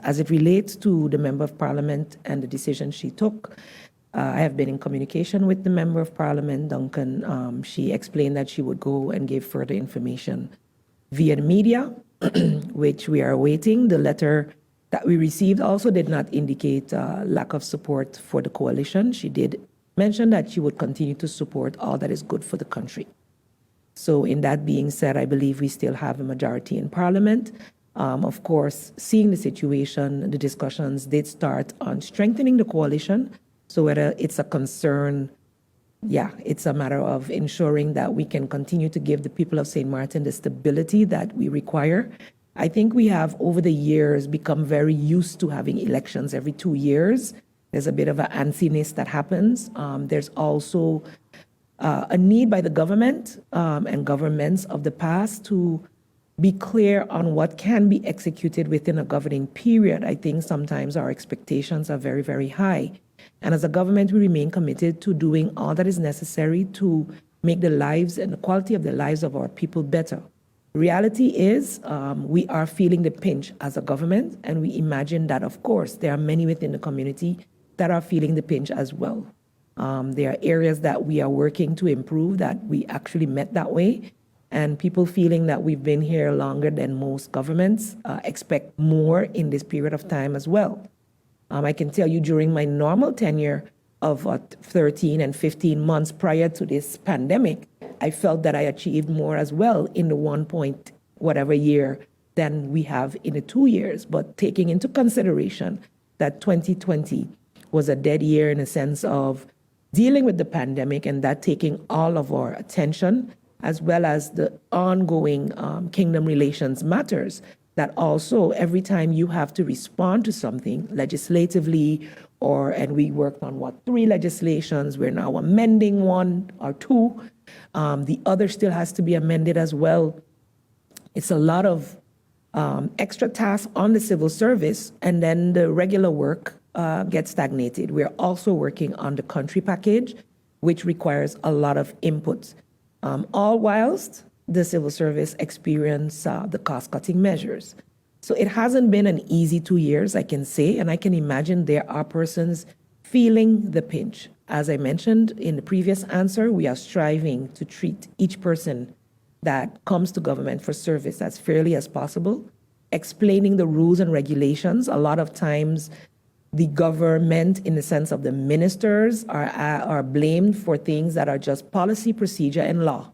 as it relates to the Member of Parliament and the decision she took, I have been in communication with the Member of Parliament, Duncan. She explained that she would go and give further information via the media, which we are awaiting. The letter that we received also did not indicate lack of support for the coalition. She did mention that she would continue to support all that is good for the country. So in that being said, I believe we still have a majority in Parliament. Of course, seeing the situation, the discussions did start on strengthening the coalition. So whether it's a concern, it's a matter of ensuring that we can continue to give the people of St. Martin the stability that we require. I think we have, over the years, become very used to having elections every 2 years. There's a bit of an antsiness that happens. There's also a need by the government and governments of the past to be clear on what can be executed within a governing period. I think sometimes our expectations are very, very high. And as a government, we remain committed to doing all that is necessary to make the lives and the quality of the lives of our people better. Reality is we are feeling the pinch as a government, and we imagine that, of course, there are many within the community that are feeling the pinch as well. There are areas that we are working to improve that we actually met that way, and people feeling that we've been here longer than most governments expect more in this period of time as well. I can tell you during my normal tenure of 13 and 15 months prior to this pandemic, I felt that I achieved more as well in the 1 point whatever year than we have in the 2 years. But taking into consideration that 2020 was a dead year in a sense of dealing with the pandemic and that taking all of our attention, as well as the ongoing kingdom relations matters, that also every time you have to respond to something legislatively, and we worked on 3 legislations, we're now amending 1 or 2, the other still has to be amended as well. It's a lot of extra tasks on the civil service, and then the regular work gets stagnated. We're also working on the country package, which requires a lot of input, all whilst the civil service experience the cost-cutting measures. So it hasn't been an easy 2 years, I can say, and I can imagine there are persons feeling the pinch. As I mentioned in the previous answer, we are striving to treat each person that comes to government for service as fairly as possible, explaining the rules and regulations. A lot of times the government, in the sense of the ministers, are blamed for things that are just policy, procedure, and law.